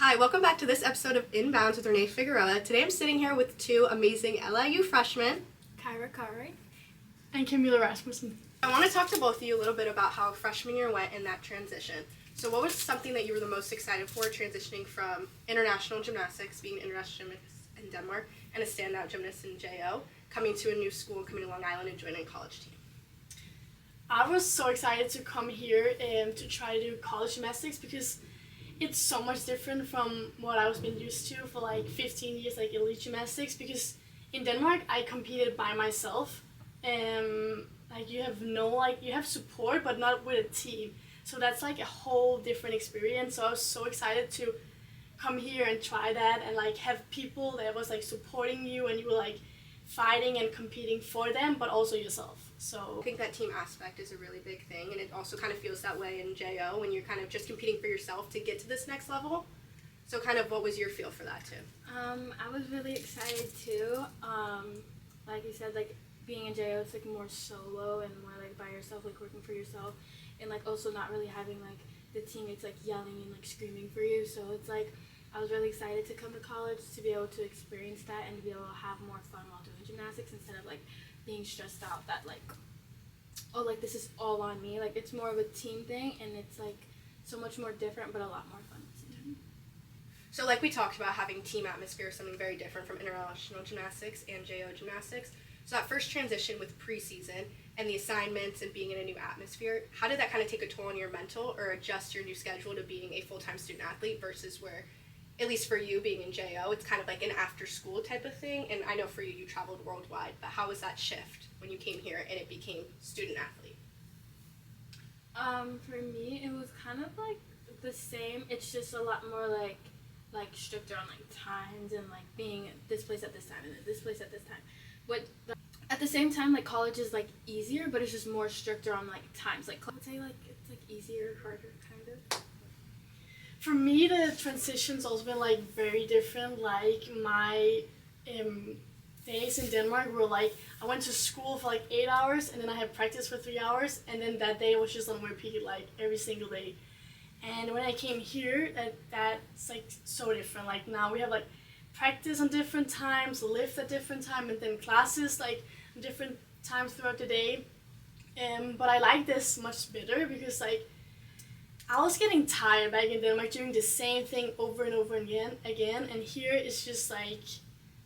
Hi, welcome back to this episode of Inbounds with Renee Figueroa. Today I'm sitting here with two amazing LIU freshmen, Kaira, Cartwright, and Camille, Rasmussen. I want to talk to both of you a little bit about how freshman year went in that transition. So what was something that you were the most excited for transitioning from international gymnastics, being an international gymnast in Denmark, and a standout gymnast in JO, coming to a new school, coming to Long Island and joining a college team? I was so excited to come here and to try to do college gymnastics because it's so much different from what I was been used to for like 15 years, like elite gymnastics. Because in Denmark, I competed by myself. Like you have support, but not with a team. So that's like a whole different experience. So I was so excited to come here and try that and like have people that was like supporting you and you were like fighting and competing for them, but also yourself. So I think that team aspect is a really big thing, and it also kind of feels that way in JO when you're kind of just competing for yourself to get to this next level. So kind of what was your feel for that too? I was really excited too. Like you said, like being in JO, it's like more solo and more like by yourself, like working for yourself, and like also not really having like the teammates like yelling and like screaming for you. So it's like I was really excited to come to college to be able to experience that and to be able to have more fun while doing gymnastics instead of like being stressed out that like, oh, like this is all on me. Like it's more of a team thing and it's like so much more different but a lot more fun at the same time. So like we talked about, having team atmosphere is something very different from international gymnastics and JO gymnastics. So that first transition with preseason and the assignments and being in a new atmosphere, how did that kind of take a toll on your mental or adjust your new schedule to being a full-time student athlete versus where, at least for you being in JO, it's kind of like an after-school type of thing, and I know for you, you traveled worldwide, but how was that shift when you came here and it became student athlete? For me, it was kind of like the same. It's just a lot more like stricter on like times and like being at this place at this time and then this place at this time. But at the same time, like college is like easier, but it's just more stricter on like times. Like I would say like it's like easier, harder, kind of. for me, the transition's also been like very different. Like my days in Denmark were like I went to school for like 8 hours and then I had practice for 3 hours, and then that day was just on repeat like every single day. And when I came here, that's like so different. Like now we have like practice on different times, lift at different time, and then classes like different times throughout the day. But I like this much better because like I was getting tired back in Denmark doing the same thing over and over again, and here it's just like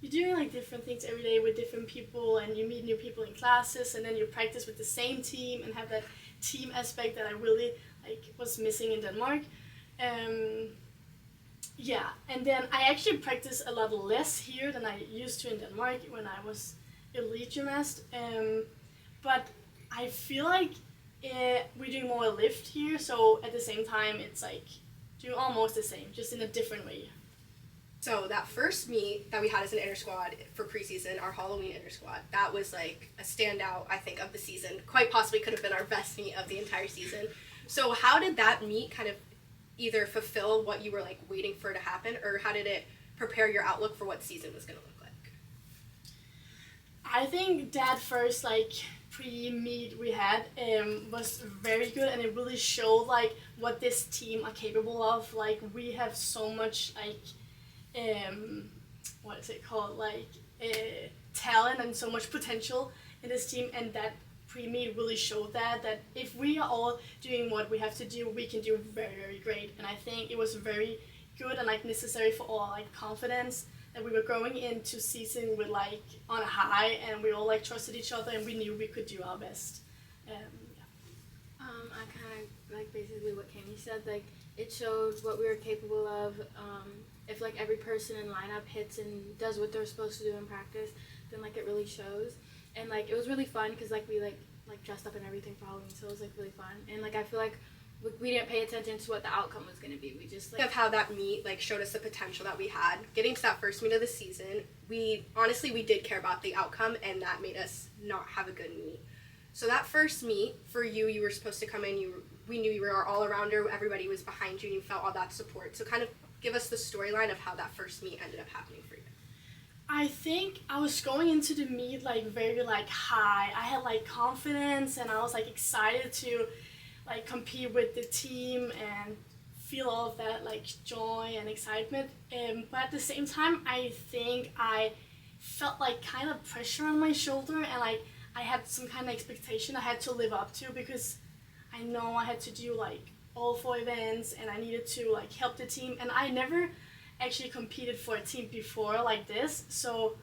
you're doing like different things every day with different people, and you meet new people in classes, and then you practice with the same team and have that team aspect that I really like was missing in Denmark. Yeah, and then I actually practice a lot less here than I used to in Denmark when I was elite gymnast. But I feel like we're doing more lift here, so at the same time it's like doing almost the same, just in a different way. So that first meet that we had as an inter-squad for preseason, our Halloween inter-squad, that was like a standout, I think, of the season. Quite possibly could have been our best meet of the entire season. So how did that meet kind of either fulfill what you were like waiting for to happen, or how did it prepare your outlook for what season was going to look like? I think that first like pre-meet we had was very good, and it really showed like what this team are capable of. Like we have so much like what is it called, like talent and so much potential in this team, and that pre-meet really showed that if we are all doing what we have to do, we can do very, very great. And I think it was very good and like necessary for all like confidence that we were going into season with like on a high, and we all like trusted each other and we knew we could do our best. Yeah. I kind of like basically what Camille said. Like it showed what we were capable of. If like every person in lineup hits and does what they're supposed to do in practice, then like it really shows. And like it was really fun because like we like dressed up and everything for Halloween, so it was like really fun. And like I feel like we didn't pay attention to what the outcome was going to be. We just like of how that meet like showed us the potential that we had. Getting to that first meet of the season, we did care about the outcome, and that made us not have a good meet. So that first meet for you, you were supposed to come in. We knew you were our all-arounder. Everybody was behind you, and you felt all that support. So kind of give us the storyline of how that first meet ended up happening for you. I think I was going into the meet like very like high. I had like confidence and I was like excited to like compete with the team and feel all of that like joy and excitement. But at the same time, I think I felt like kind of pressure on my shoulder, and like I had some kind of expectation I had to live up to, because I know I had to do like all 4 events and I needed to like help the team, and I never actually competed for a team before like this. So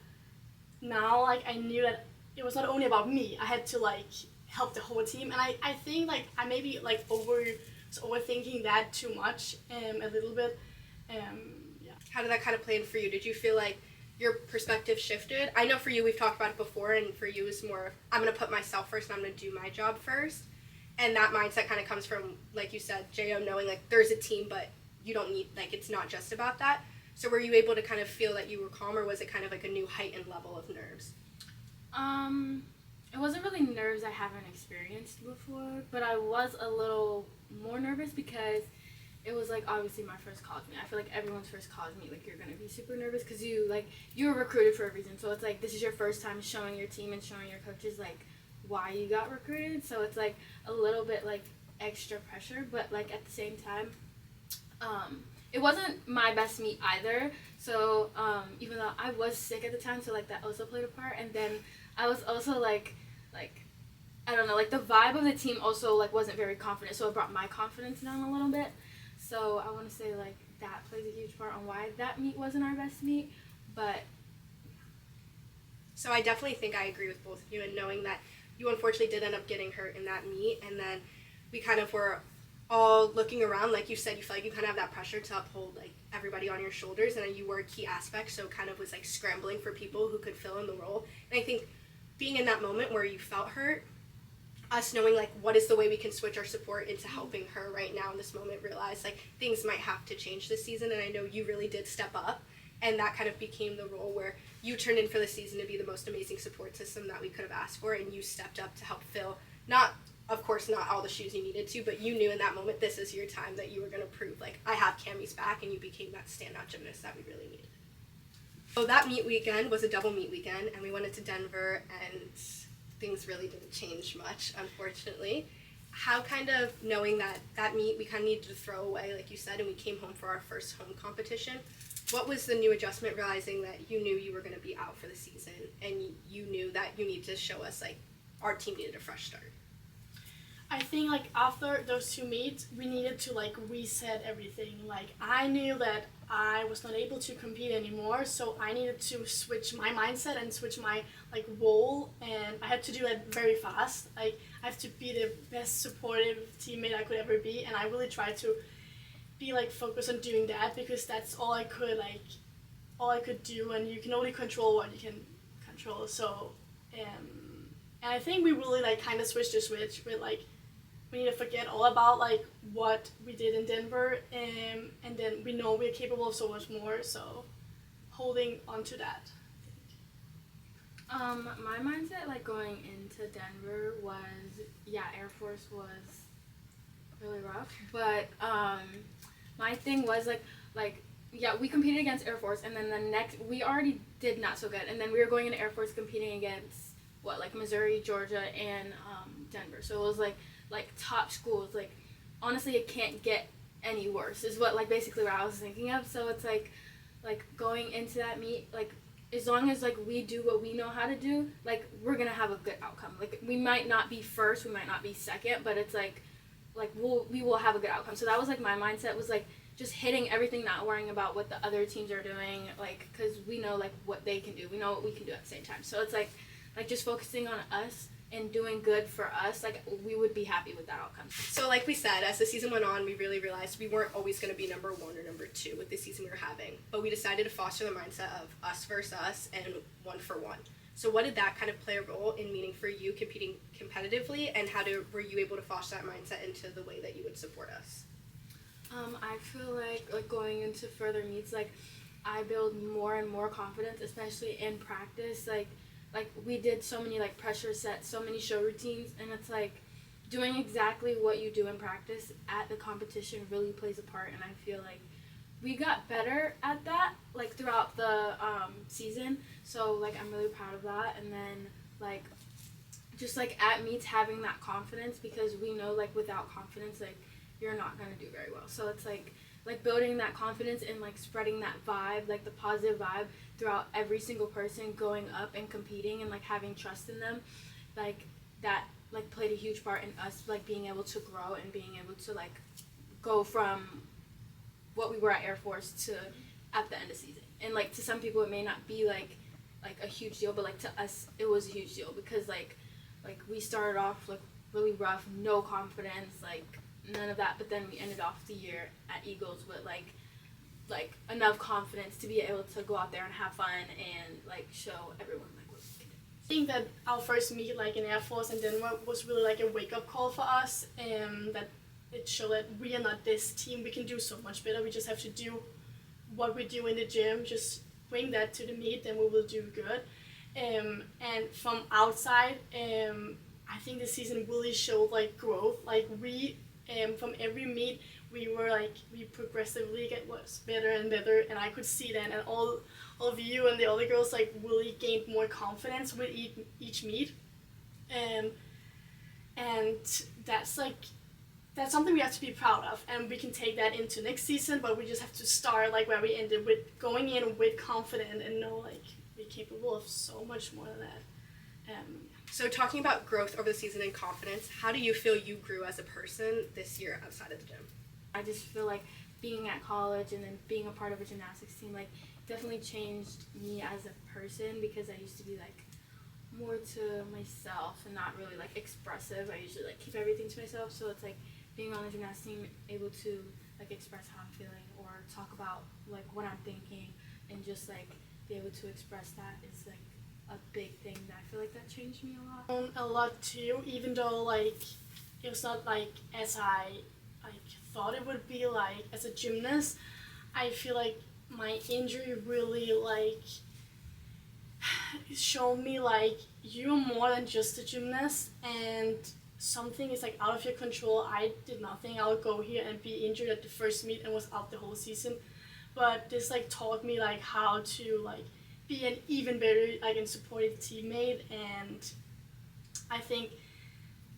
now like I knew that it was not only about me, I had to like help the whole team, and I think like I maybe like overthinking that too much a little bit. Yeah. How did that kind of play in for you? Did you feel like your perspective shifted? I know for you, we've talked about it before, and for you it's more, I'm going to put myself first and I'm going to do my job first. And that mindset kind of comes from, like you said, Jo, knowing like there's a team, but you don't need, like it's not just about that. So were you able to kind of feel that you were calm, or was it kind of like a new heightened level of nerves? It wasn't really nerves I haven't experienced before, but I was a little more nervous because it was like obviously my first college meet. I feel like everyone's first college meet, like you're gonna be super nervous because you were recruited for a reason. So it's like this is your first time showing your team and showing your coaches like why you got recruited. So it's like a little bit like extra pressure, but like at the same time, it wasn't my best meet either. So even though I was sick at the time, so like that also played a part. And then I was also like I don't know, like the vibe of the team also like wasn't very confident, so it brought my confidence down a little bit. So I want to say like that plays a huge part on why that meet wasn't our best meet. But so I definitely think I agree with both of you, and knowing that you unfortunately did end up getting hurt in that meet, and then we kind of were all looking around, like you said, you feel like you kind of have that pressure to uphold like everybody on your shoulders, and you were a key aspect, so kind of was like scrambling for people who could fill in the role. And I think being in that moment where you felt hurt, us knowing like what is the way we can switch our support into helping her right now in this moment, realize like things might have to change this season, and I know you really did step up, and that kind of became the role where you turned in for the season to be the most amazing support system that we could have asked for, and you stepped up to help fill, not of course not all the shoes you needed to, but you knew in that moment this is your time, that you were going to prove like I have Cammie's back, and you became that standout gymnast that we really needed. So that meet weekend was a double meet weekend, and we went into Denver, and things really didn't change much, unfortunately. How kind of knowing that meet we kind of needed to throw away, like you said, and we came home for our first home competition, what was the new adjustment, realizing that you knew you were going to be out for the season, and you knew that you need to show us like our team needed a fresh start? I think like after those 2 meets, we needed to like reset everything. Like I knew that I was not able to compete anymore, so I needed to switch my mindset and switch my like role, and I had to do that very fast. Like I have to be the best supportive teammate I could ever be, and I really tried to be like focused on doing that, because that's all I could do, and you can only control what you can control. So and I think we really like kind of switched the switch with like we need to forget all about like what we did in Denver, and then we know we're capable of so much more, so holding on to that. My mindset like going into Denver was, Air Force was really rough, but my thing was we competed against Air Force, and then we already did not so good, and then we were going into Air Force competing against Missouri, Georgia, and Denver. So it was like top schools. Like honestly, it can't get any worse is what basically what I was thinking of. So it's like going into that meet, as long as we do what we know how to do, we're gonna have a good outcome. We might not be first, we might not be second, but it's we will have a good outcome. So that was my mindset was just hitting everything, not worrying about what the other teams are doing, because we know what they can do, we know what we can do at the same time. So it's just focusing on us and doing good for us, we would be happy with that outcome. So like we said, as the season went on, we really realized we weren't always going to be number 1 or number 2 with the season we were having, but we decided to foster the mindset of us versus us and 1 for 1. So what did that kind of play a role in meaning for you competing competitively, and were you able to foster that mindset into the way that you would support us? I feel like going into further meets, I build more and more confidence, especially in practice. We did so many pressure sets, so many show routines, and it's doing exactly what you do in practice at the competition really plays a part. And I feel we got better at that throughout the season. So I'm really proud of that. And then just at meets having that confidence, because we know without confidence you're not going to do very well. So it's like building that confidence and like spreading that vibe, like the positive vibe throughout every single person going up and competing and like having trust in them, like that like played a huge part in us like being able to grow and being able to like go from what we were at Air Force to at the end of season. And like to some people it may not be like a huge deal, but like to us it was a huge deal because like we started off like really rough, no confidence, like none of that, but then we ended off the year at Eagles with like enough confidence to be able to go out there and have fun and like show everyone like what we can do. I think that our first meet like in Air Force in Denmark was really like a wake-up call for us, that it showed that we are not this team, we can do so much better, we just have to do what we do in the gym, just bring that to the meet, then we will do good. And from outside, I think the season really showed like growth, like we from every meet we progressively get better and better, and I could see that, and all of you and the other girls like really gained more confidence with each meet, and that's something we have to be proud of, and we can take that into next season, but we just have to start like where we ended, with going in with confidence and know like we're capable of so much more than that. So talking about growth over the season and confidence, how do you feel you grew as a person this year outside of the gym? I just feel like being at college and then being a part of a gymnastics team like definitely changed me as a person, because I used to be like more to myself and not really like expressive. I usually like keep everything to myself, so it's like being on the gymnastics team, able to like express how I'm feeling or talk about like what I'm thinking and just like be able to express that is like a big thing that I feel like that changed me a lot. A lot too, even though like it was not like as I thought it would be like as a gymnast. I feel like my injury really like showed me like you're more than just a gymnast, and something is like out of your control. I did nothing. I would go here and be injured at the first meet and was out the whole season. But this like taught me like how to like be an even better like and supportive teammate, and I think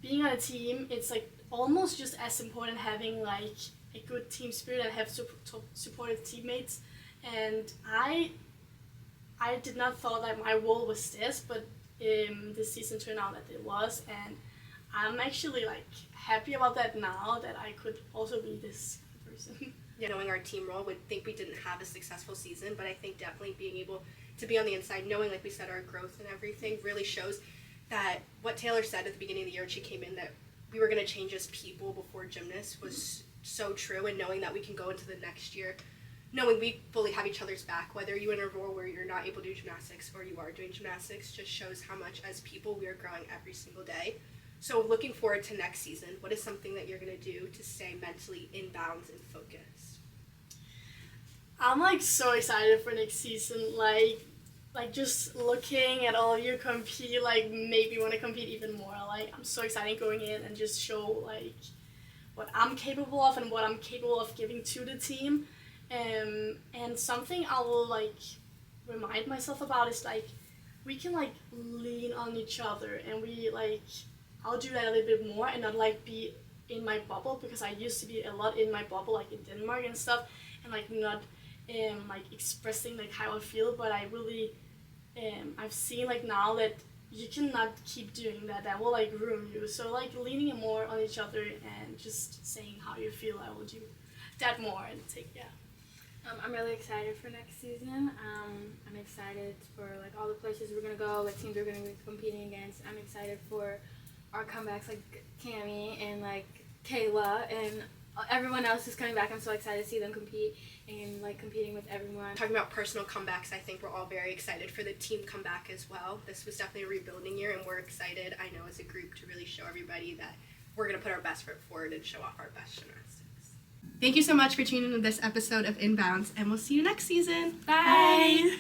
being on a team, it's like almost just as important having like a good team spirit and have supportive teammates. And I did not thought that my role was this, but this season turned out that it was, and I'm actually like happy about that now, that I could also be this person. Yeah, knowing our team role, would think we didn't have a successful season, but I think definitely being able to be on the inside, knowing, like we said, our growth and everything really shows that what Taylor said at the beginning of the year when she came in, that we were going to change as people before gymnasts, was so true. And knowing that we can go into the next year knowing we fully have each other's back, whether you're in a role where you're not able to do gymnastics or you are doing gymnastics, just shows how much as people we are growing every single day. So looking forward to next season, what is something that you're going to do to stay mentally in balance and focused? I'm like so excited for next season, like just looking at all you compete, like maybe want to compete even more. Like I'm so excited going in and just show like what I'm capable of and what I'm capable of giving to the team. And something I will like remind myself about is like we can like lean on each other, and we like I'll do that a little bit more and not like be in my bubble, because I used to be a lot in my bubble like in Denmark and stuff, and like not like expressing like how I feel. But I really I've seen like now that you cannot keep doing that, that will like ruin you. So like leaning more on each other and just saying how you feel, I will do that more and take I'm really excited for next season. I'm excited for like all the places we're gonna go, like teams we're gonna be competing against. I'm excited for our comebacks, like Camille and like Kayla and everyone else who's coming back. I'm so excited to see them compete and like competing with everyone. Talking about personal comebacks, I think we're all very excited for the team comeback as well. This was definitely a rebuilding year, and we're excited, I know, as a group to really show everybody that we're going to put our best foot forward and show off our best gymnastics. Thank you so much for tuning into this episode of Inbounds, and we'll see you next season. Bye!